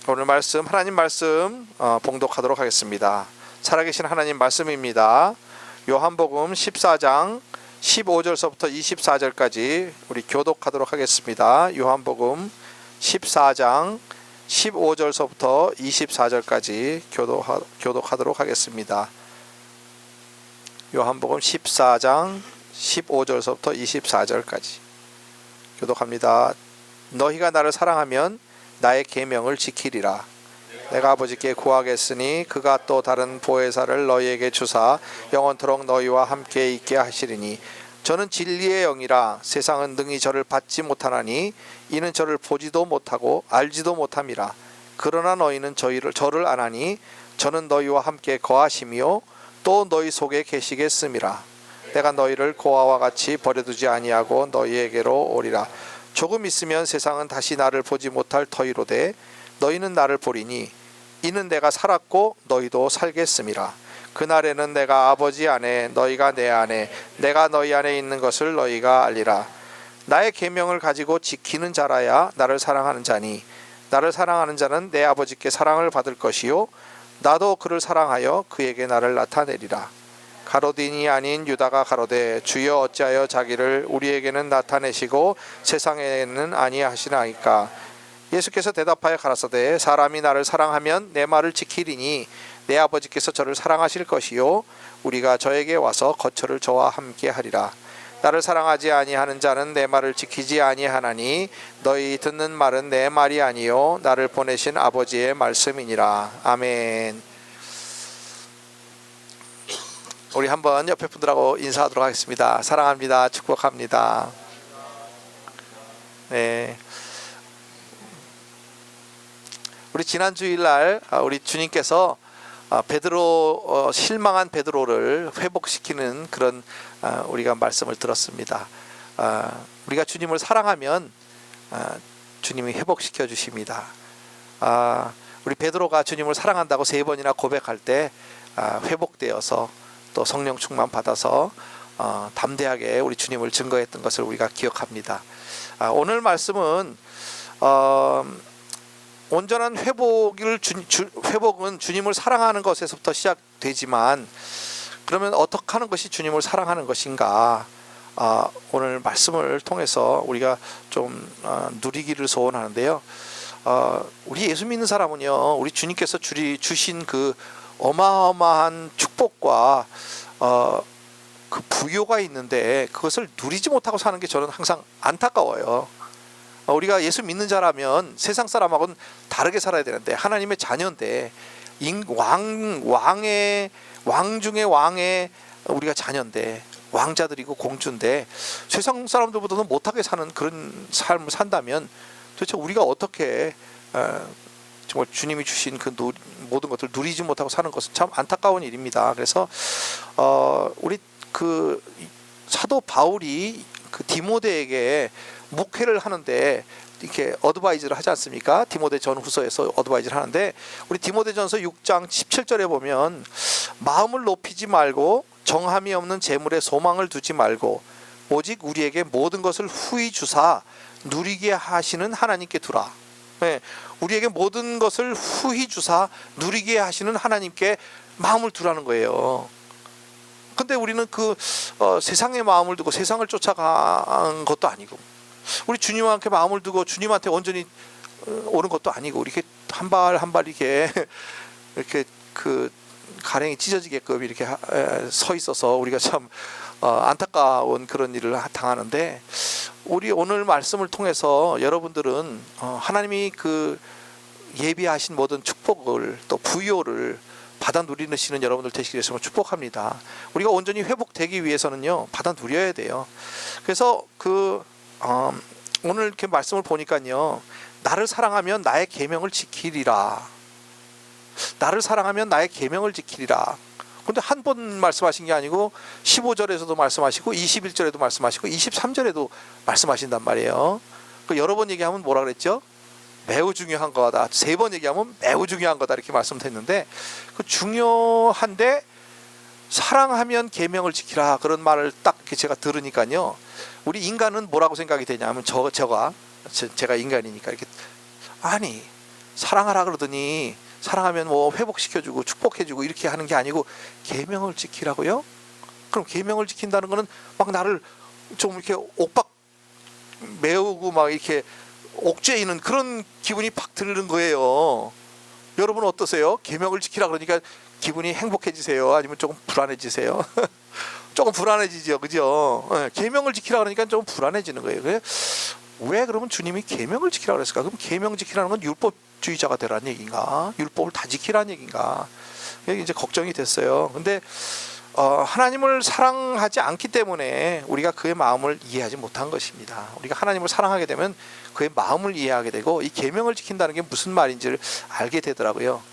오늘 말씀, 하나님 말씀 봉독하도록 하겠습니다. 살아계신 하나님 말씀입니다. 요한복음 14장 15절서부터 24절까지 우리 교독하도록 하겠습니다. 요한복음 14장 15절서부터 24절까지 교독하도록 하겠습니다. 요한복음 14장 15절서부터 24절까지 교독합니다. 너희가 나를 사랑하면 나의 계명을 지키리라. 내가 아버지께 구하겠으니 그가 또 다른 보혜사를 너희에게 주사 영원토록 너희와 함께 있게 하시리니 저는 진리의 영이라 세상은 능히 저를 받지 못하나니 이는 저를 보지도 못하고 알지도 못함이라. 그러나 너희는 저를 아나니 저는 너희와 함께 거하시며 또 너희 속에 계시겠음이라. 내가 너희를 고아와 같이 버려두지 아니하고 너희에게로 오리라. 조금 있으면 세상은 다시 나를 보지 못할 터이로되 너희는 나를 보리니 이는 내가 살았고 너희도 살겠음이라. 그날에는 내가 아버지 안에 너희가 내 안에 내가 너희 안에 있는 것을 너희가 알리라. 나의 계명을 가지고 지키는 자라야 나를 사랑하는 자니 나를 사랑하는 자는 내 아버지께 사랑을 받을 것이요 나도 그를 사랑하여 그에게 나를 나타내리라. 가로딘이 아닌 유다가 가로되 주여 어찌하여 자기를 우리에게는 나타내시고 세상에는 아니하시나이까. 예수께서 대답하여 가라사대 사람이 나를 사랑하면 내 말을 지키리니 내 아버지께서 저를 사랑하실 것이요 우리가 저에게 와서 거처를 저와 함께 하리라. 나를 사랑하지 아니하는 자는 내 말을 지키지 아니하나니 너희 듣는 말은 내 말이 아니요 나를 보내신 아버지의 말씀이니라. 아멘. 우리 한번 옆에 분들하고 인사하도록 하겠습니다. 사랑합니다. 축복합니다. 네. 우리 지난 주일날 우리 주님께서 베드로 실망한 베드로를 회복시키는 그런 우리가 말씀을 들었습니다. 우리가 주님을 사랑하면 주님이 회복시켜 주십니다. 우리 베드로가 주님을 사랑한다고 3번이나 고백할 때 회복되어서 또 성령 충만 받아서 담대하게 우리 주님을 증거했던 것을 우리가 기억합니다. 오늘 말씀은 온전한 회복은 주님을 사랑하는 것에서부터 시작되지만 그러면 어떻게 하는 것이 주님을 사랑하는 것인가? 오늘 말씀을 통해서 우리가 좀 누리기를 소원하는데요. 우리 예수 믿는 사람은요, 우리 주님께서 주신 그 어마어마한 축복과 그 부요가 있는데 그것을 누리지 못하고 사는 게 저는 항상 안타까워요. 우리가 예수 믿는 자라면 세상 사람하고는 다르게 살아야 되는데 하나님의 자녀인데 왕 중에 왕의 우리가 자녀인데 왕자들이고 공주인데 세상 사람들보다는 못하게 사는 그런 삶을 산다면 도대체 우리가 어떻게 정말 주님이 주신 그 모든 것들 누리지 못하고 사는 것은 참 안타까운 일입니다. 그래서 우리 그 사도 바울이 그 디모데에게 목회를 하는데 이렇게 어드바이즈를 하지 않습니까? 디모데 전후서에서 어드바이즈를 하는데 우리 디모데전서 6장 17절에 보면 마음을 높이지 말고 정함이 없는 재물에 소망을 두지 말고 오직 우리에게 모든 것을 후히 주사 누리게 하시는 하나님께 두라. 네, 우리에게 모든 것을 후히 주사 누리게 하시는 하나님께 마음을 두라는 거예요. 근데 우리는 그 세상의 마음을 두고 세상을 쫓아간 것도 아니고 우리 주님한테 마음을 두고 주님한테 온전히 오는 것도 아니고 이렇게 한 발 한 발 이렇게 그 가랭이 찢어지게끔 이렇게 서 있어서 우리가 참 안타까운 그런 일을 당하는데 우리 오늘 말씀을 통해서 여러분들은 하나님이 그 예비하신 모든 축복을 또 부요를 받아 누리시는 여러분들 되시기 위해서 축복합니다. 우리가 온전히 회복되기 위해서는요 받아 누려야 돼요. 그래서 오늘 이렇게 말씀을 보니까요 나를 사랑하면 나의 계명을 지키리라. 나를 사랑하면 나의 계명을 지키리라. 근데 한 번 말씀하신 게 아니고 15절에서도 말씀하시고 21절에도 말씀하시고 23절에도 말씀하신단 말이에요. 여러 번 얘기하면 뭐라 그랬죠? 매우 중요한 거다. 3번 얘기하면 매우 중요한 거다 이렇게 말씀드렸는데 그 중요한데 사랑하면 계명을 지키라 그런 말을 딱 이렇게 제가 들으니까요 우리 인간은 뭐라고 생각이 되냐면 제가 인간이니까 이렇게 아니 사랑하라 그러더니 사랑하면 뭐 회복시켜주고 축복해주고 이렇게 하는 게 아니고 계명을 지키라고요? 그럼 계명을 지킨다는 거는 막 나를 좀 이렇게 옥박 메우고 막 이렇게 옥죄이는 그런 기분이 팍 드는 거예요. 여러분 어떠세요? 계명을 지키라 그러니까 기분이 행복해지세요? 아니면 조금 불안해지세요? 조금 불안해지죠, 그죠? 계명을 지키라 그러니까 좀 불안해지는 거예요. 왜 그러면 주님이 계명을 지키라 그랬을까? 그럼 계명 지키라는 건 율법주의자가 되라는 얘기인가? 율법을 다 지키라는 얘기인가? 이게 이제 걱정이 됐어요. 근데 하나님을 사랑하지 않기 때문에 우리가 그의 마음을 이해하지 못한 것입니다. 우리가 하나님을 사랑하게 되면 그의 마음을 이해하게 되고 이 계명을 지킨다는 게 무슨 말인지를 알게 되더라고요.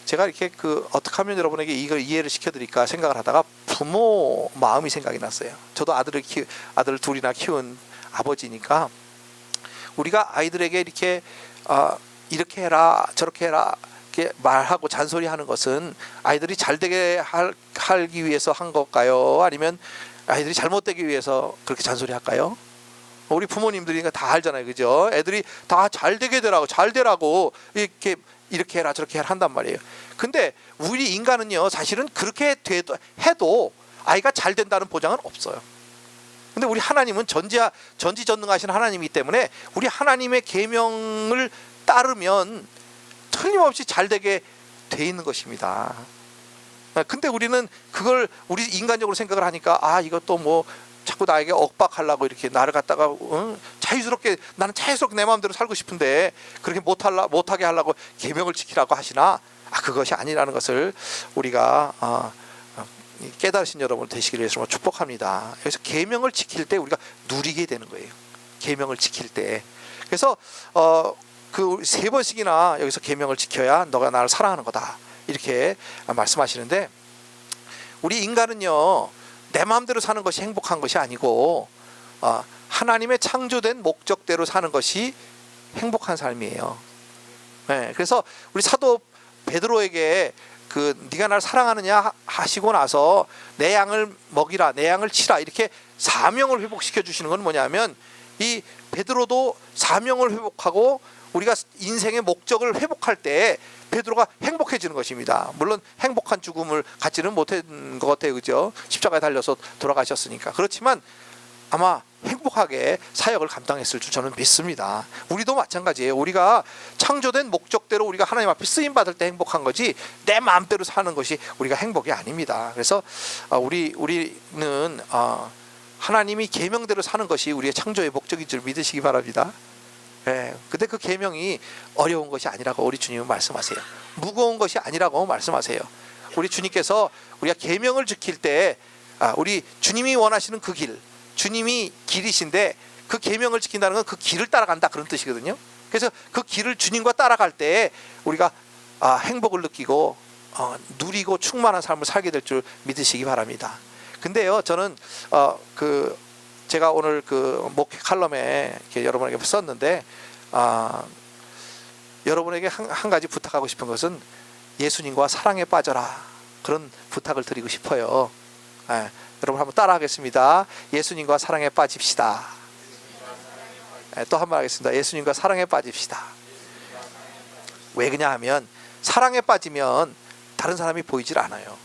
제가 이렇게 어떻게 하면 여러분에게 이걸 이해를 시켜드릴까 생각을 하다가 부모 마음이 생각이 났어요. 저도 아들 둘이나 키운 아버지니까 우리가 아이들에게 이렇게 이렇게 해라 저렇게 해라 이렇게 말하고 잔소리하는 것은 아이들이 잘되게 하기 위해서 한 걸까요? 아니면 아이들이 잘못되기 위해서 그렇게 잔소리할까요? 우리 부모님들이니까 다 알잖아요, 그죠? 애들이 다 잘되게 되라고 잘되라고 이렇게 해라 저렇게 해라 한단 말이에요. 근데 우리 인간은요 사실은 그렇게 해도 아이가 잘 된다는 보장은 없어요. 근데 우리 하나님은 전지전능하신 하나님이기 때문에 우리 하나님의 계명을 따르면 틀림없이 잘되게 돼 있는 것입니다. 근데 우리는 그걸 우리 인간적으로 생각을 하니까 이것도 뭐 자꾸 나에게 억박하려고 이렇게 나를 갖다가 나는 자유스럽게 내 마음대로 살고 싶은데 그렇게 못하게 하려고 계명을 지키라고 하시나? 그것이 아니라는 것을 우리가 깨달으신 여러분 되시기를 위해서 축복합니다. 그래서 계명을 지킬 때 우리가 누리게 되는 거예요. 계명을 지킬 때. 그래서 그 3번씩이나 여기서 계명을 지켜야 너가 나를 사랑하는 거다 이렇게 말씀하시는데, 우리 인간은요 내 마음대로 사는 것이 행복한 것이 아니고 하나님의 창조된 목적대로 사는 것이 행복한 삶이에요. 네, 그래서 우리 사도 베드로에게 네가 나를 사랑하느냐 하시고 나서 내 양을 먹이라 내 양을 치라 이렇게 사명을 회복시켜 주시는 건 뭐냐면, 이 베드로도 사명을 회복하고 우리가 인생의 목적을 회복할 때 베드로가 행복해지는 것입니다. 물론 행복한 죽음을 갖지는 못한 것 같아요, 그죠? 십자가에 달려서 돌아가셨으니까. 그렇지만 아마 행복하게 사역을 감당했을 줄 저는 믿습니다. 우리도 마찬가지예요. 우리가 창조된 목적대로 우리가 하나님 앞에 쓰임 받을 때 행복한 거지 내 마음대로 사는 것이 우리가 행복이 아닙니다. 그래서 우리는 하나님이 계명대로 사는 것이 우리의 창조의 목적인 줄 믿으시기 바랍니다. 네, 근데 그 계명이 어려운 것이 아니라고 우리 주님은 말씀하세요. 무거운 것이 아니라고 말씀하세요. 우리 주님께서 우리가 계명을 지킬 때 우리 주님이 원하시는 그 길, 주님이 길이신데 그 계명을 지킨다는 건 그 길을 따라간다 그런 뜻이거든요. 그래서 그 길을 주님과 따라갈 때 우리가 행복을 느끼고 누리고 충만한 삶을 살게 될 줄 믿으시기 바랍니다. 근데요 저는 제가 오늘 목회 칼럼에 이렇게 여러분에게 썼는데 여러분에게 한 가지 부탁하고 싶은 것은 예수님과 사랑에 빠져라, 그런 부탁을 드리고 싶어요. 여러분 한번 따라하겠습니다. 예수님과 사랑에 빠집시다. 또 한 번 하겠습니다. 예수님과 사랑에 빠집시다. 왜 그냐 하면 사랑에 빠지면 다른 사람이 보이질 않아요.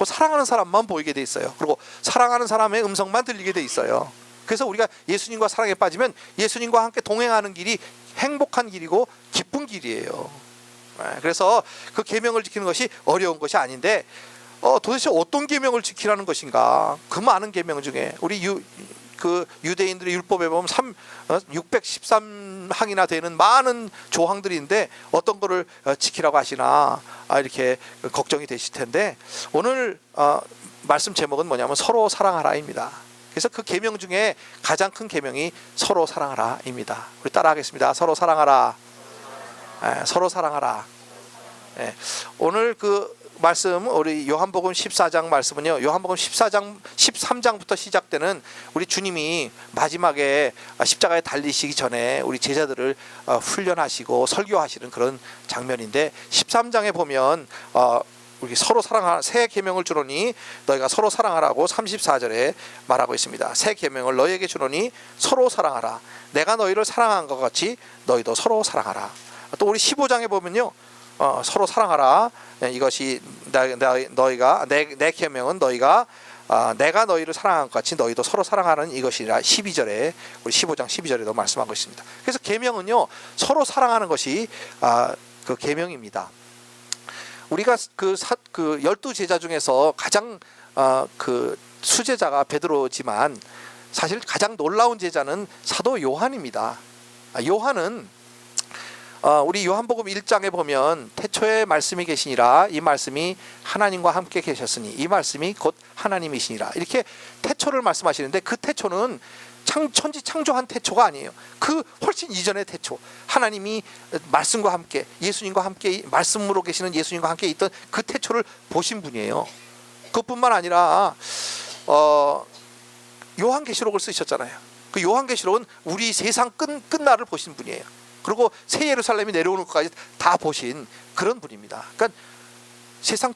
사랑하는 사람만 보이게 돼 있어요. 그리고 사랑하는 사람의 음성만 들리게 돼 있어요. 그래서 우리가 예수님과 사랑에 빠지면 예수님과 함께 동행하는 길이 행복한 길이고 기쁜 길이에요. 그래서 그 계명을 지키는 것이 어려운 것이 아닌데 도대체 어떤 계명을 지키라는 것인가? 그 많은 계명 중에 우리 유대인들의 율법에 보면 613항이나 되는 많은 조항들인데 어떤 거를 지키라고 하시나 이렇게 걱정이 되실 텐데, 오늘 말씀 제목은 뭐냐면 서로 사랑하라입니다. 그래서 그 계명 중에 가장 큰 계명이 서로 사랑하라입니다. 우리 따라하겠습니다. 서로 사랑하라. 서로 사랑하라. 오늘 말씀 우리 요한복음 14장 말씀은요, 요한복음 13장부터 시작되는 우리 주님이 마지막에 십자가에 달리시기 전에 우리 제자들을 훈련하시고 설교하시는 그런 장면인데, 13장에 보면 우리 서로 사랑하라, 새 계명을 주노니 너희가 서로 사랑하라고 34절에 말하고 있습니다. 새 계명을 너희에게 주노니 서로 사랑하라. 내가 너희를 사랑한 것 같이 너희도 서로 사랑하라. 또 우리 15장에 보면요, 서로 사랑하라. 이것이 너희가 내 계명은 너희가 내가 너희를 사랑한 것 같이 너희도 서로 사랑하는 이것이라 12절에 우리 15장 12절에도 말씀하고 있습니다. 그래서 계명은요 서로 사랑하는 것이 그 계명입니다. 우리가 그 12제자 중에서 가장 그 수제자가 베드로지만 사실 가장 놀라운 제자는 사도 요한입니다. 요한은 우리 요한복음 1장에 보면 태초에 말씀이 계시니라 이 말씀이 하나님과 함께 계셨으니 이 말씀이 곧 하나님이시니라 이렇게 태초를 말씀하시는데 그 태초는 천지 창조한 태초가 아니에요. 그 훨씬 이전의 태초, 하나님이 말씀과 함께 예수님과 함께 말씀으로 계시는 예수님과 함께 있던 그 태초를 보신 분이에요. 그뿐만 아니라 요한계시록을 쓰셨잖아요. 그 요한계시록은 우리 세상 끝날을 보신 분이에요. 그리고 새 예루살렘이 내려오는 것까지 다 보신 그런 분입니다. 그러니까 세상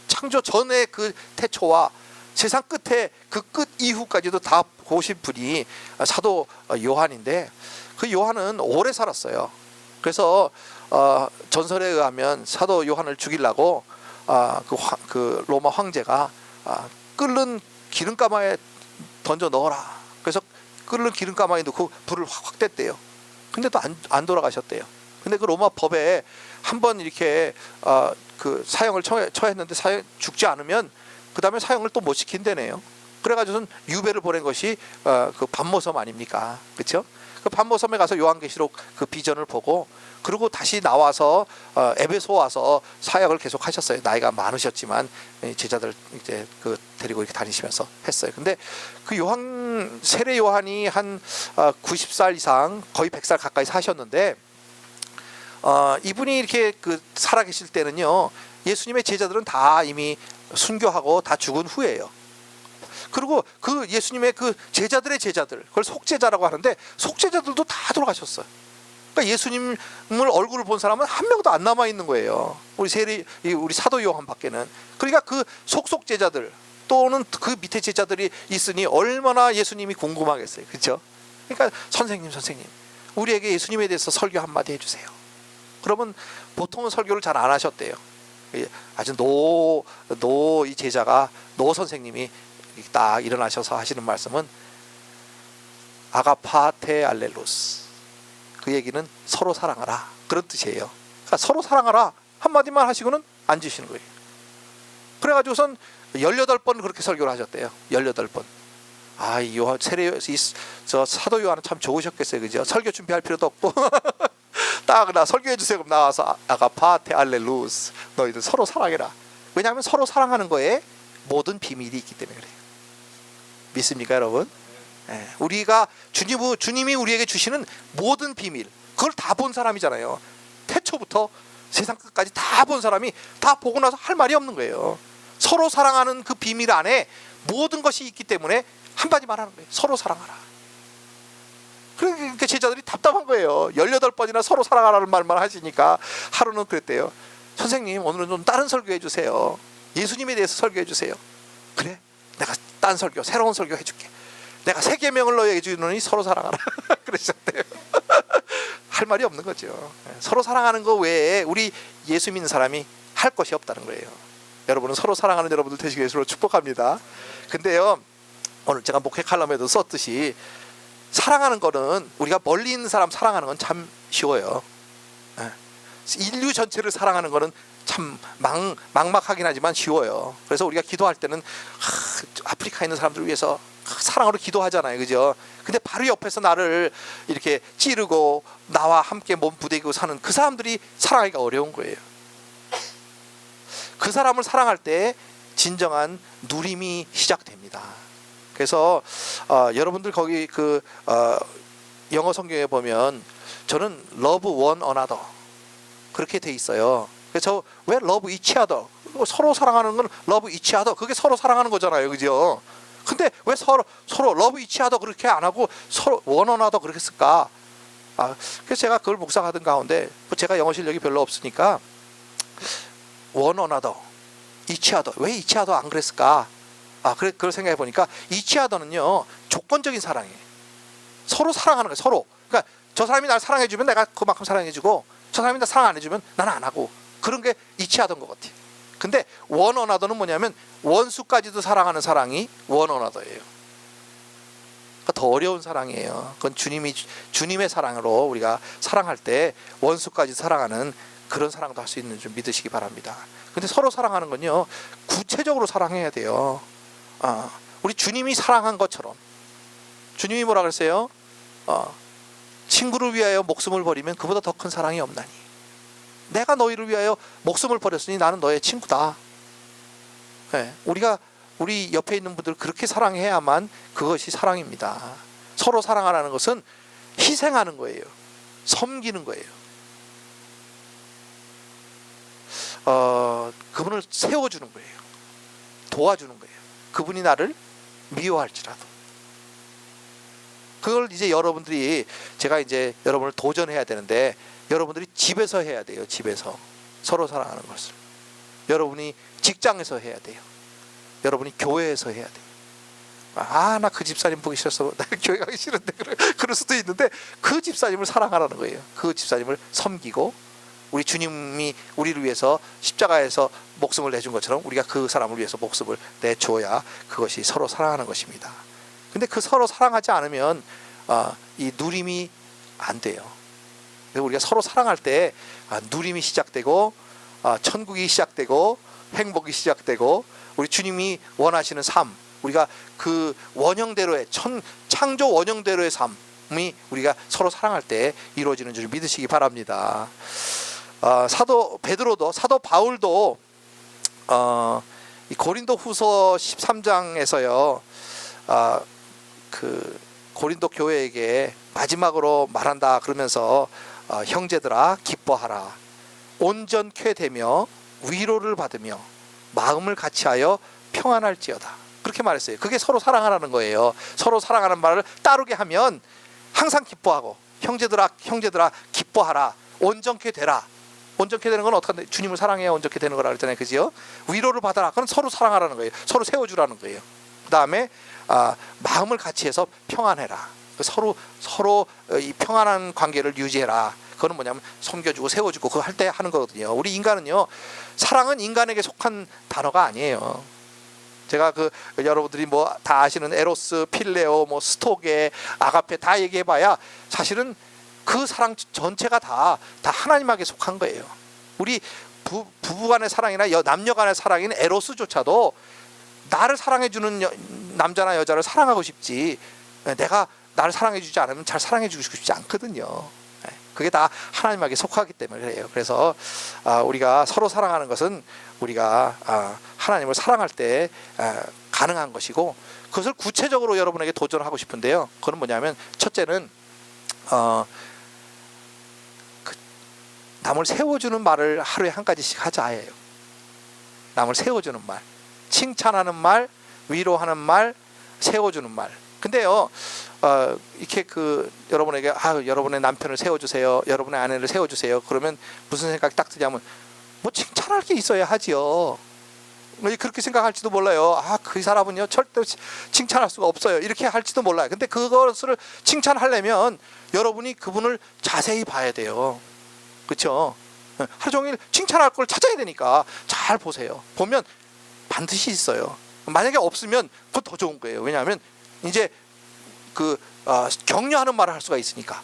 창조 전의 그 태초와 세상 끝에 그 끝 이후까지도 다 보신 분이 사도 요한인데 그 요한은 오래 살았어요. 그래서 전설에 의하면 사도 요한을 죽이려고 그 로마 황제가 끓는 기름가마에 던져 넣어라. 그래서 끓는 기름가마에 넣고 불을 확 뗐대요. 근데 또 안 돌아가셨대요. 근데 그 로마 법에 한번 이렇게 그 사형을 처했는데 죽지 않으면 그 다음에 사형을 또 못 시킨다네요. 그래가지고는 유배를 보낸 것이 그 반모섬 아닙니까? 그렇죠? 그 반모섬에 가서 요한계시록 그 비전을 보고 그리고 다시 나와서 에베소 와서 사역을 계속 하셨어요. 나이가 많으셨지만 제자들 이제 그 데리고 이렇게 다니시면서 했어요. 근데 그 세례 요한이 한 90살 이상 거의 100살 가까이 사셨는데 이분이 이렇게 그 살아계실 때는요 예수님의 제자들은 다 이미 순교하고 다 죽은 후예요. 그리고 그 예수님의 그 제자들의 제자들, 그걸 속제자라고 하는데 속제자들도 다 돌아가셨어요. 그러니까 예수님을 얼굴을 본 사람은 한 명도 안 남아 있는 거예요. 우리 사도 요한밖에는. 그러니까 그 속제자들 또는 그 밑에 제자들이 있으니 얼마나 예수님이 궁금하겠어요. 그렇죠? 그러니까 선생님 우리에게 예수님에 대해서 설교 한마디 해주세요. 그러면 보통은 설교를 잘 안 하셨대요. 아주 이 제자가 선생님이 딱 일어나셔서 하시는 말씀은 아가파테 알렐루스, 그 얘기는 서로 사랑하라 그런 뜻이에요. 그러니까 서로 사랑하라 한마디만 하시고는 앉으시는 거예요. 그래가지고선 18번 그렇게 설교를 하셨대요. 18번. 저 사도 요한은 참 좋으셨겠어요. 그죠? 설교 준비할 필요도 없고 딱 나 설교해 주세요. 그럼 나와서 아가파테 알렐루스, 너희들 서로 사랑해라. 왜냐하면 서로 사랑하는 거에 모든 비밀이 있기 때문에 그래요. 믿습니까 여러분? 우리가 주님이 우리에게 주시는 모든 비밀, 그걸 다 본 사람이잖아요. 태초부터 세상 끝까지 다 본 사람이 다 보고 나서 할 말이 없는 거예요. 서로 사랑하는 그 비밀 안에 모든 것이 있기 때문에 한마디만 하는 거예요. 서로 사랑하라. 그러니까 제자들이 답답한 거예요. 18번이나 서로 사랑하라는 말만 하시니까 하루는 그랬대요. 선생님 오늘은 좀 다른 설교해 주세요. 예수님에 대해서 설교해 주세요. 그래? 내가 딴 설교, 새로운 설교 해줄게. 내가 새 계명을 너희에게 주노니 서로 사랑하라. 그러셨대요. 할 말이 없는 거죠. 서로 사랑하는 거 외에 우리 예수 믿는 사람이 할 것이 없다는 거예요. 여러분은 서로 사랑하는 여러분들 되시기 위해서 축복합니다. 근데요 오늘 제가 목회 칼럼에도 썼듯이 사랑하는 거는 우리가 멀리 있는 사람 사랑하는 건 참 쉬워요. 인류 전체를 사랑하는 거는 참 막막하긴 하지만 쉬워요. 그래서 우리가 기도할 때는 아프리카에 있는 사람들을 위해서 사랑으로 기도하잖아요. 그죠? 근데 바로 옆에서 나를 이렇게 찌르고 나와 함께 몸 부대기고 사는 그 사람들이 사랑하기가 어려운 거예요. 그 사람을 사랑할 때 진정한 누림이 시작됩니다. 그래서 여러분들 거기 그 영어 성경에 보면 저는 love one another 그렇게 돼 있어요. 그래서 왜 love each other, 서로 사랑하는 건 love each other, 그게 서로 사랑하는 거잖아요. 그죠? 근데 왜 서로 love each other 그렇게 안 하고 서로 one another 그렇게 쓸까? 그래서 제가 그걸 묵상하던 가운데 제가 영어 실력이 별로 없으니까 one another, each other, 왜 each other 안 그랬을까? 그걸 생각해 보니까 each other는요 조건적인 사랑이에요. 서로 사랑하는 거예요. 서로. 그러니까 저 사람이 날 사랑해 주면 내가 그만큼 사랑해 주고 저 사람이 나 사랑 안 해주면 나는 안 하고, 그런 게 이치하던 것 같아요. 근데 원 어나더는 뭐냐면 원수까지도 사랑하는 사랑이 원 어나더예요. 그러니까 더 어려운 사랑이에요. 그건 주님의 사랑으로 우리가 사랑할 때 원수까지 사랑하는 그런 사랑도 할 수 있는 줄 믿으시기 바랍니다. 근데 서로 사랑하는 건요, 구체적으로 사랑해야 돼요. 우리 주님이 사랑한 것처럼, 주님이 뭐라 그랬어요? 친구를 위하여 목숨을 버리면 그보다 더 큰 사랑이 없나니, 내가 너희를 위하여 목숨을 버렸으니 나는 너의 친구다. 네, 우리가 우리 옆에 있는 분들 그렇게 사랑해야만 그것이 사랑입니다. 서로 사랑하라는 것은 희생하는 거예요. 섬기는 거예요. 그분을 세워주는 거예요. 도와주는 거예요. 그분이 나를 미워할지라도. 그걸 이제 여러분들이, 제가 이제 여러분을 도전해야 되는데, 여러분들이 집에서 해야 돼요. 집에서 서로 사랑하는 것을. 여러분이 직장에서 해야 돼요. 여러분이 교회에서 해야 돼요. 나 그 집사님 보기 싫어서 나 교회 가기 싫은데, 그럴 수도 있는데, 그 집사님을 사랑하라는 거예요. 그 집사님을 섬기고, 우리 주님이 우리를 위해서 십자가에서 목숨을 내준 것처럼 우리가 그 사람을 위해서 목숨을 내줘야 그것이 서로 사랑하는 것입니다. 근데 그 서로 사랑하지 않으면 이 누림이 안 돼요. 우리가 서로 사랑할 때 누림이 시작되고, 천국이 시작되고, 행복이 시작되고, 우리 주님이 원하시는 삶, 우리가 그 원형대로의 창조 원형대로의 삶이 우리가 서로 사랑할 때 이루어지는 줄 믿으시기 바랍니다. 사도 베드로도, 사도 바울도 이 고린도후서 13장에서요, 그 고린도 교회에게 마지막으로 말한다 그러면서 형제들아 기뻐하라, 온전케 되며 위로를 받으며 마음을 같이하여 평안할지어다, 그렇게 말했어요. 그게 서로 사랑하라는 거예요. 서로 사랑하는 말을 따르게 하면 항상 기뻐하고, 형제들아 기뻐하라, 온전케 되라. 온전케 되는 건 어떻게 하는데, 주님을 사랑해야 온전케 되는 거라 그랬잖아요. 그죠? 위로를 받아라. 그건 서로 사랑하라는 거예요. 서로 세워주라는 거예요. 그 다음에 마음을 같이 해서 평안해라. 서로 이 평안한 관계를 유지해라. 그거는 뭐냐면 섬겨주고 세워주고 그거 할 때 하는 거거든요. 우리 인간은요, 사랑은 인간에게 속한 단어가 아니에요. 제가 여러분들이 뭐 다 아시는 에로스, 필레오, 뭐 스토게, 아가페 다 얘기해봐야 사실은 그 사랑 전체가 다 하나님에게 속한 거예요. 우리 부부간의 사랑이나 남녀간의 사랑인 에로스조차도 나를 사랑해주는 남자나 여자를 사랑하고 싶지, 내가 나를 사랑해주지 않으면 잘 사랑해주고 싶지 않거든요. 그게 다 하나님에게 속하기 때문에 그래요. 그래서 우리가 서로 사랑하는 것은 우리가 하나님을 사랑할 때 가능한 것이고, 그것을 구체적으로 여러분에게 도전하고 싶은데요. 그건 뭐냐면, 첫째는 남을 세워주는 말을 하루에 한 가지씩 하자예요. 남을 세워주는 말, 칭찬하는 말, 위로하는 말, 세워주는 말. 근데요, 이렇게 여러분에게 여러분의 남편을 세워주세요, 여러분의 아내를 세워주세요. 그러면 무슨 생각이 딱 드냐면, 뭐 칭찬할 게 있어야 하지요. 그렇게 생각할지도 몰라요. 그 사람은요 절대 칭찬할 수가 없어요, 이렇게 할지도 몰라요. 근데 그것을 칭찬하려면 여러분이 그분을 자세히 봐야 돼요. 그렇죠? 하루 종일 칭찬할 걸 찾아야 되니까 잘 보세요. 보면 반드시 있어요. 만약에 없으면 그건 더 좋은 거예요. 왜냐하면 이제 격려하는 말을 할 수가 있으니까,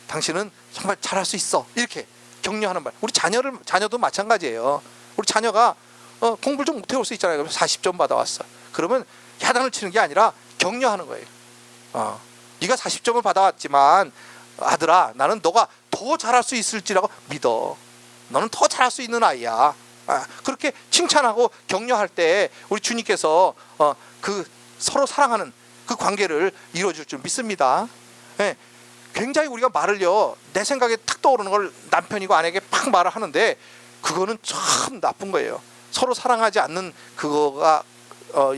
당신은 정말 잘할 수 있어, 이렇게 격려하는 말. 우리 자녀도 마찬가지예요. 우리 자녀가 공부를 좀 못해올 수 있잖아요. 그럼 40점 받아왔어. 그러면 야단을 치는 게 아니라 격려하는 거예요. 네가 40점을 받아왔지만 아들아, 나는 너가 더 잘할 수 있을지라고 믿어. 너는 더 잘할 수 있는 아이야. 그렇게 칭찬하고 격려할 때 우리 주님께서 서로 사랑하는 그 관계를 이루어줄 줄 믿습니다. 예, 굉장히 우리가 말을요, 내 생각에 탁 떠오르는 걸 남편이고 아내에게 팍 말을 하는데, 그거는 참 나쁜 거예요. 서로 사랑하지 않는 그거가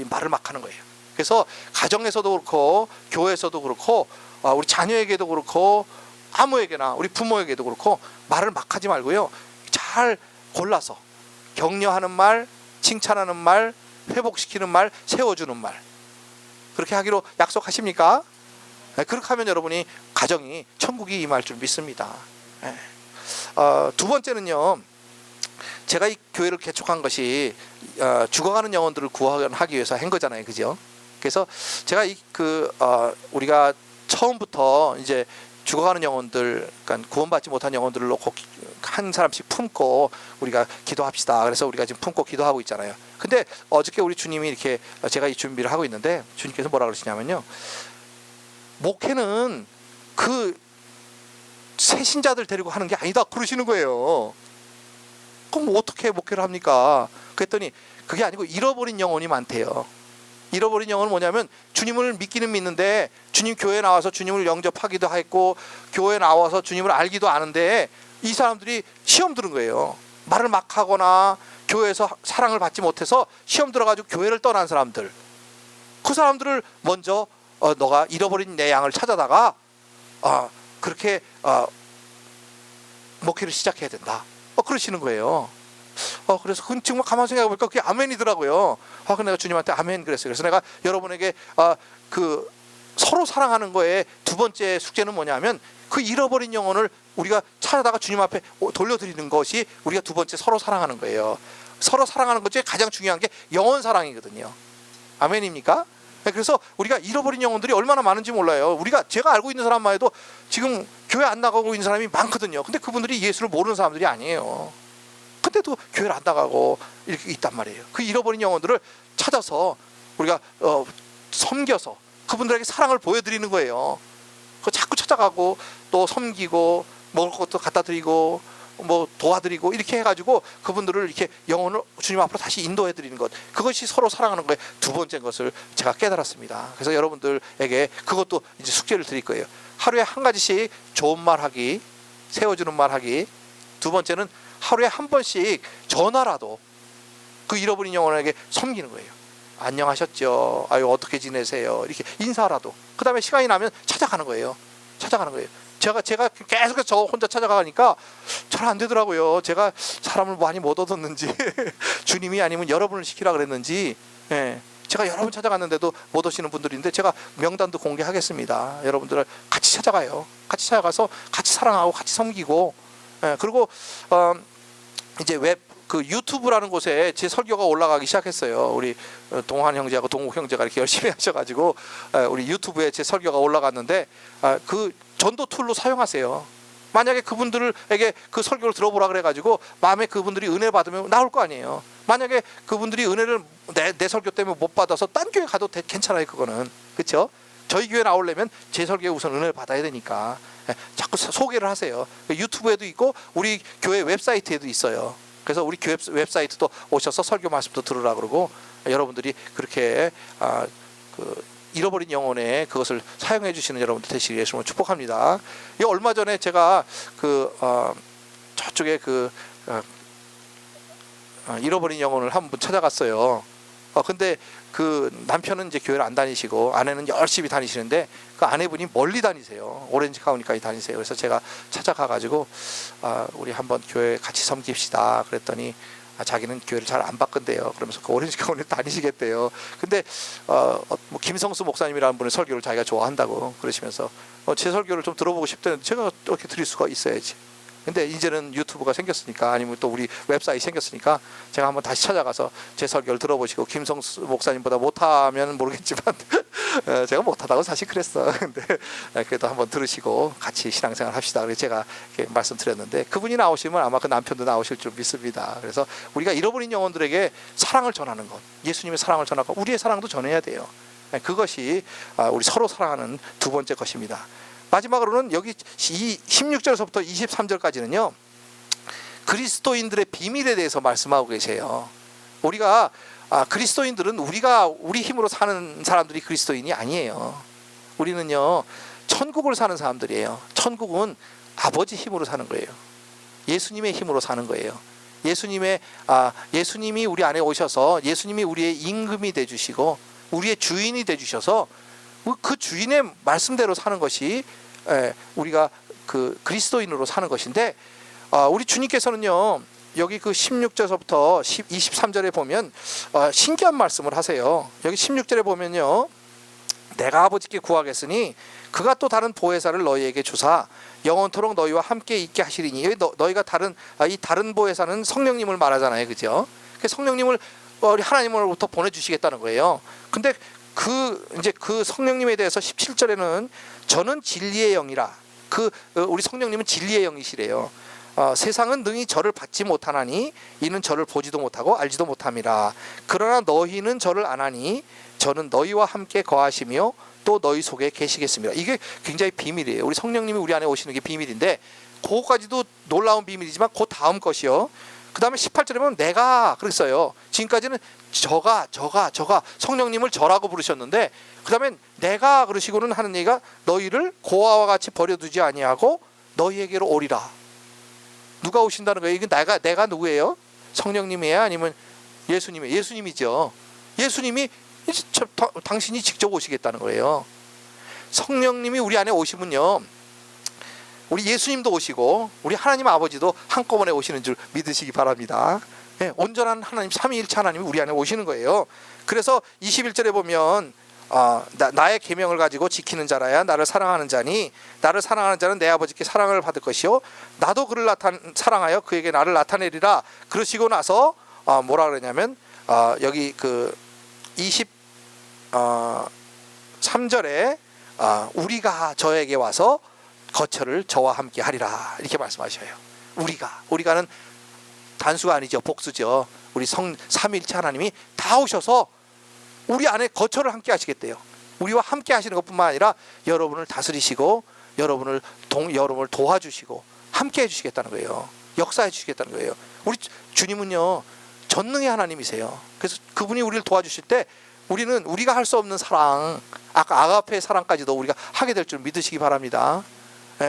말을 막 하는 거예요. 그래서 가정에서도 그렇고 교회에서도 그렇고 우리 자녀에게도 그렇고 아무에게나 우리 부모에게도 그렇고 말을 막 하지 말고요, 잘 골라서 격려하는 말, 칭찬하는 말, 회복시키는 말, 세워주는 말, 그렇게 하기로 약속하십니까? 그렇게 하면 여러분이 가정이 천국이 임할 줄 믿습니다. 두 번째는요. 제가 이 교회를 개척한 것이 죽어가는 영혼들을 구원하기 위해서 한 거잖아요, 그죠? 그래서 제가 우리가 처음부터 이제 죽어가는 영혼들, 그러니까 구원받지 못한 영혼들을 놓고 한 사람씩 품고 우리가 기도합시다. 그래서 우리가 지금 품고 기도하고 있잖아요. 근데 어저께 우리 주님이 이렇게 제가 이 준비를 하고 있는데 주님께서 뭐라 그러시냐면요. 목회는 그 새신자들 데리고 하는 게 아니다 그러시는 거예요. 그럼 어떻게 목회를 합니까? 그랬더니 그게 아니고 잃어버린 영혼이 많대요. 잃어버린 영혼은 뭐냐면 주님을 믿기는 믿는데 주님 교회에 나와서 주님을 영접하기도 했고 교회에 나와서 주님을 알기도 아는데 이 사람들이 시험 들은 거예요. 말을 막 하거나 교회에서 사랑을 받지 못해서 시험 들어가지고 교회를 떠난 사람들, 그 사람들을 먼저 너가 잃어버린 내 양을 찾아다가 그렇게 목회를 시작해야 된다 그러시는 거예요. 그래서 그건 정말 가만히 생각해 보니까 그게 아멘이더라고요. 그래서 내가 주님한테 아멘 그랬어요. 그래서 내가 여러분에게 그 서로 사랑하는 거에 두 번째 숙제는 뭐냐면 그 잃어버린 영혼을 우리가 찾아다가 주님 앞에 돌려드리는 것이 우리가 두 번째 서로 사랑하는 거예요. 서로 사랑하는 것 중에 가장 중요한 게 영혼 사랑이거든요. 아멘입니까? 그래서 우리가 잃어버린 영혼들이 얼마나 많은지 몰라요. 제가 알고 있는 사람만 해도 지금 교회 안 나가고 있는 사람이 많거든요. 근데 그분들이 예수를 모르는 사람들이 아니에요. 근데도 교회를 안 나가고 이렇게 있단 말이에요. 그 잃어버린 영혼들을 찾아서 우리가 섬겨서 그분들에게 사랑을 보여드리는 거예요. 자꾸 찾아가고 또 섬기고 먹을 것도 갖다 드리고 뭐 도와드리고 이렇게 해가지고 그분들을 이렇게 영혼을 주님 앞으로 다시 인도해 드리는 것, 그것이 서로 사랑하는 거예요. 두 번째 것을 제가 깨달았습니다. 그래서 여러분들에게 그것도 이제 숙제를 드릴 거예요. 하루에 한 가지씩 좋은 말 하기, 세워주는 말 하기. 두 번째는 하루에 한 번씩 전화라도 그 잃어버린 영혼에게 섬기는 거예요. 안녕하셨죠? 아유 어떻게 지내세요? 이렇게 인사라도. 그 다음에 시간이 나면 찾아가는 거예요. 제가 계속해서 저 혼자 찾아가니까 잘 안 되더라고요. 제가 사람을 많이 못 얻었는지 주님이 아니면 여러분을 시키라 그랬는지, 제가 여러 번 찾아갔는데도 못 오시는 분들인데 제가 명단도 공개하겠습니다. 여러분들 같이 찾아가요. 같이 찾아가서 같이 사랑하고 같이 섬기고, 그리고 이제 그 유튜브라는 곳에 제 설교가 올라가기 시작했어요. 우리 동환 형제하고 동욱 형제가 이렇게 열심히 하셔가지고 우리 유튜브에 제 설교가 올라갔는데 그 전도 툴로 사용하세요. 만약에 그분들에게 그 설교를 들어보라 그래가지고 마음에 그분들이 은혜 받으면 나올 거 아니에요. 만약에 그분들이 은혜를 내 설교 때문에 못 받아서 딴 교회 가도 괜찮아요. 그거는 그렇죠? 저희 교회 나오려면 제 설교에 우선 은혜를 받아야 되니까 자꾸 소개를 하세요. 유튜브에도 있고 우리 교회 웹사이트에도 있어요. 그래서 우리 교회 웹사이트도 오셔서 설교 말씀도 들으라 그러고, 여러분들이 그렇게 잃어버린 영혼에 그것을 사용해 주시는 여러분들 되시길 예수님으로 축복합니다. 얼마 전에 제가 저쪽에 잃어버린 영혼을 한 분 찾아갔어요. 근데 그 남편은 이제 교회를 안 다니시고 아내는 열심히 다니시는데 그 아내분이 멀리 다니세요. 오렌지 카운티까지 다니세요. 그래서 제가 찾아가 가지고 우리 한번 교회 같이 섬깁시다 그랬더니 자기는 교회를 잘 안 바꾼대요. 그러면서 그 오렌지 카운티 다니시겠대요. 근데 뭐 김성수 목사님이라는 분의 설교를 자기가 좋아한다고 그러시면서 제 설교를 좀 들어보고 싶다는데 제가 어떻게 드릴 수가 있어야지. 근데 이제는 유튜브가 생겼으니까, 아니면 또 우리 웹사이트 생겼으니까 제가 한번 다시 찾아가서 제 설교를 들어보시고, 김성수 목사님보다 못하면 모르겠지만 제가 못하다고 사실 그랬어. 근데 그래도 한번 들으시고 같이 신앙생활 합시다. 그래서 제가 이렇게 말씀드렸는데 그분이 나오시면 아마 그 남편도 나오실 줄 믿습니다. 그래서 우리가 잃어버린 영혼들에게 사랑을 전하는 것, 예수님의 사랑을 전하고 우리의 사랑도 전해야 돼요. 그것이 우리 서로 사랑하는 두 번째 것입니다. 마지막으로는 여기 16절에서부터 23절까지는요 그리스도인들의 비밀에 대해서 말씀하고 계세요. 우리가 그리스도인들은 우리 힘으로 사는 사람들이 그리스도인이 아니에요. 우리는요 천국을 사는 사람들이에요. 천국은 아버지 힘으로 사는 거예요. 예수님의 힘으로 사는 거예요. 예수님이 우리 안에 오셔서 예수님이 우리의 임금이 되주시고 우리의 주인이 되주셔서 그 주인의 말씀대로 사는 것이 우리가 그 그리스도인으로 사는 것인데, 우리 주님께서는요 여기 그 16절부터 23절에 보면 신기한 말씀을 하세요. 여기 16절에 보면요 내가 아버지께 구하겠으니 그가 또 다른 보혜사를 너희에게 주사 영원토록 너희와 함께 있게 하시리니. 여기 너희가 이 다른 보혜사는 성령님을 말하잖아요, 그죠? 성령님을 우리 하나님으로부터 보내주시겠다는 거예요. 근데 이제 그 성령님에 대해서 17절에는 저는 진리의 영이라. 우리 성령님은 진리의 영이시래요. 세상은 능히 저를 받지 못하나니 이는 저를 보지도 못하고 알지도 못함이라. 그러나 너희는 저를 아나니 저는 너희와 함께 거하시며 또 너희 속에 계시겠습니다. 이게 굉장히 비밀이에요. 우리 성령님이 우리 안에 오시는 게 비밀인데, 그거까지도 놀라운 비밀이지만 그 다음 것이요. 그 다음에 18절에 보면 내가 그랬어요. 지금까지는 저가 성령님을 저라고 부르셨는데, 그 다음에 내가 그러시고는 하는 얘기가 너희를 고아와 같이 버려두지 아니하고 너희에게로 오리라. 누가 오신다는 거예요? 이게 내가 누구예요? 성령님이에요? 아니면 예수님이에요? 예수님이죠. 예수님이 당신이 직접 오시겠다는 거예요. 성령님이 우리 안에 오시면요, 우리 예수님도 오시고 우리 하나님 아버지도 한꺼번에 오시는 줄 믿으시기 바랍니다. 네, 온전한 하나님, 삼위일체 하나님이 우리 안에 오시는 거예요. 그래서 21절에 보면 나의 계명을 가지고 지키는 자라야 나를 사랑하는 자니 나를 사랑하는 자는 내 아버지께 사랑을 받을 것이요 나도 그를 사랑하여 그에게 나를 나타내리라. 그러시고 나서 뭐라 그러냐면 여기 그 23절에 우리가 저에게 와서 거처를 저와 함께 하리라 이렇게 말씀하셔요. 우리가는 단수가 아니죠, 복수죠. 우리 삼위일체 하나님이 다 오셔서 우리 안에 거처를 함께 하시겠대요. 우리와 함께 하시는 것뿐만 아니라 여러분을 다스리시고 여러분을 도와주시고 함께 해주시겠다는 거예요. 역사해 주시겠다는 거예요. 우리 주님은요 전능의 하나님이세요. 그래서 그분이 우리를 도와주실 때 우리가 할 수 없는 사랑, 아까 아가페의 사랑까지도 우리가 하게 될 줄 믿으시기 바랍니다.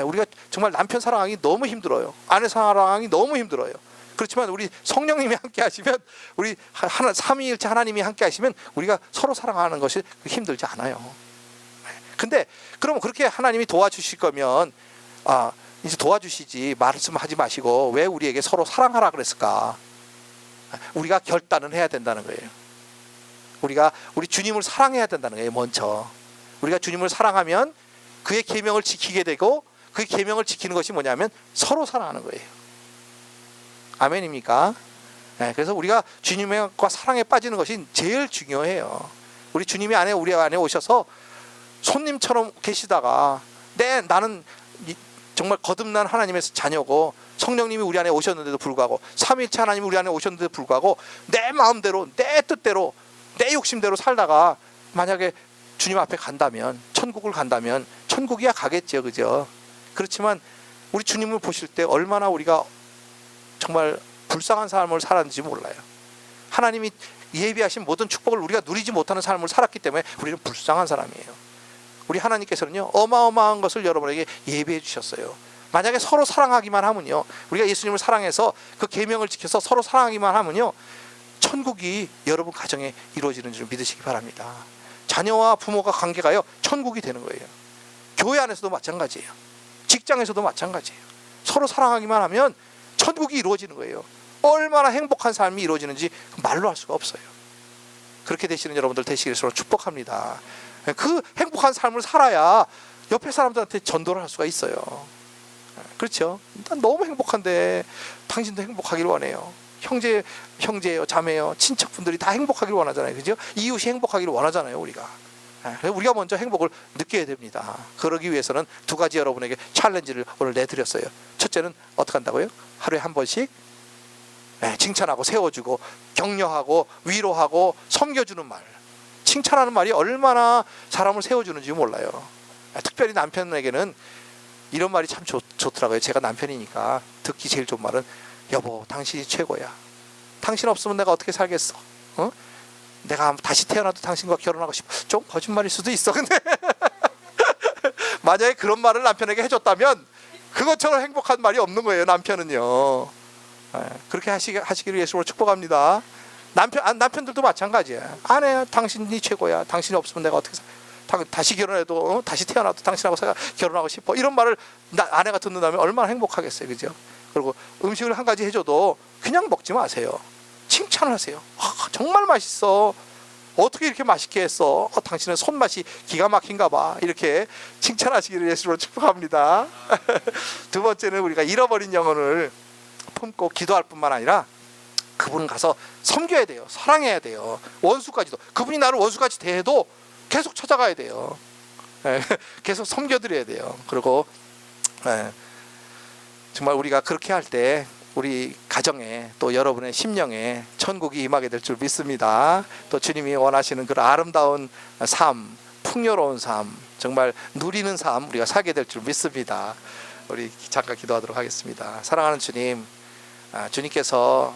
우리가 정말 남편 사랑하기 너무 힘들어요. 아내 사랑하기 너무 힘들어요. 그렇지만 우리 성령님이 함께 하시면, 우리 삼위일체 하나님이 함께 하시면 우리가 서로 사랑하는 것이 힘들지 않아요. 근데 그러면 그렇게 하나님이 도와주실 거면 이제 도와주시지 말씀하지 마시고 왜 우리에게 서로 사랑하라 그랬을까? 우리가 결단은 해야 된다는 거예요. 우리 주님을 사랑해야 된다는 거예요. 먼저 우리가 주님을 사랑하면 그의 계명을 지키게 되고, 그 계명을 지키는 것이 뭐냐면 서로 사랑하는 거예요. 아멘입니까? 그래서 우리가 주님과 사랑에 빠지는 것이 제일 중요해요. 우리 주님이 우리 안에 오셔서 손님처럼 계시다가 나는 정말 거듭난 하나님의 자녀고 성령님이 우리 안에 오셨는데도 불구하고 삼위일체 하나님이 우리 안에 오셨는데도 불구하고 내 마음대로 내 뜻대로 내 욕심대로 살다가 만약에 주님 앞에 간다면, 천국을 간다면 천국이야 가겠죠, 그죠? 그렇지만 우리 주님을 보실 때 얼마나 우리가 정말 불쌍한 삶을 살았는지 몰라요. 하나님이 예비하신 모든 축복을 우리가 누리지 못하는 삶을 살았기 때문에 우리는 불쌍한 사람이에요. 우리 하나님께서는요 어마어마한 것을 여러분에게 예비해 주셨어요. 만약에 서로 사랑하기만 하면요, 우리가 예수님을 사랑해서 그 계명을 지켜서 서로 사랑하기만 하면요, 천국이 여러분 가정에 이루어지는 줄 믿으시기 바랍니다. 자녀와 부모가 관계가요 천국이 되는 거예요. 교회 안에서도 마찬가지예요. 직장에서도 마찬가지예요. 서로 사랑하기만 하면 천국이 이루어지는 거예요. 얼마나 행복한 삶이 이루어지는지 말로 할 수가 없어요. 그렇게 되시는 여러분들 되시기를 서로 축복합니다. 그 행복한 삶을 살아야 옆에 사람들한테 전도를 할 수가 있어요. 그렇죠? 난 너무 행복한데 당신도 행복하길 원해요. 형제예요, 자매요, 친척분들이 다 행복하길 원하잖아요, 그죠? 이웃이 행복하기를 원하잖아요, 우리가. 우리가 먼저 행복을 느껴야 됩니다. 그러기 위해서는 두 가지 여러분에게 챌린지를 오늘 내드렸어요. 첫째는 어떻게 한다고요? 하루에 한 번씩 칭찬하고 세워주고 격려하고 위로하고 섬겨주는 말. 칭찬하는 말이 얼마나 사람을 세워주는지 몰라요. 특별히 남편에게는 이런 말이 참 좋더라고요. 제가 남편이니까 듣기 제일 좋은 말은 여보, 당신이 최고야. 당신 없으면 내가 어떻게 살겠어? 내가 다시 태어나도 당신과 결혼하고 싶어. 좀 거짓말일 수도 있어. 근데 만약에 그런 말을 남편에게 해줬다면 그것처럼 행복한 말이 없는 거예요. 남편은요. 그렇게 하시기를 예수로 축복합니다. 남편들도 마찬가지야. 아내야, 당신이 최고야. 당신이 없으면 내가 어떻게 다시 결혼해도 다시 태어나도 당신하고 결혼하고 싶어. 이런 말을 아내가 듣는다면 얼마나 행복하겠어요, 그죠? 그리고 음식을 한 가지 해줘도 그냥 먹지 마세요. 칭찬을 하세요. 정말 맛있어. 어떻게 이렇게 맛있게 했어? 당신의 손맛이 기가 막힌가 봐. 이렇게 칭찬하시기를 예수로 축복합니다. 두 번째는 우리가 잃어버린 영혼을 품고 기도할 뿐만 아니라 그분 가서 섬겨야 돼요. 사랑해야 돼요. 원수까지도. 그분이 나를 원수까지 대해도 계속 찾아가야 돼요. 계속 섬겨드려야 돼요. 그리고 정말 우리가 그렇게 할 때 우리 가정에 또 여러분의 심령에 천국이 임하게 될 줄 믿습니다. 또 주님이 원하시는 그 아름다운 삶, 풍요로운 삶, 정말 누리는 삶 우리가 살게 될 줄 믿습니다. 우리 잠깐 기도하도록 하겠습니다. 사랑하는 주님, 주님께서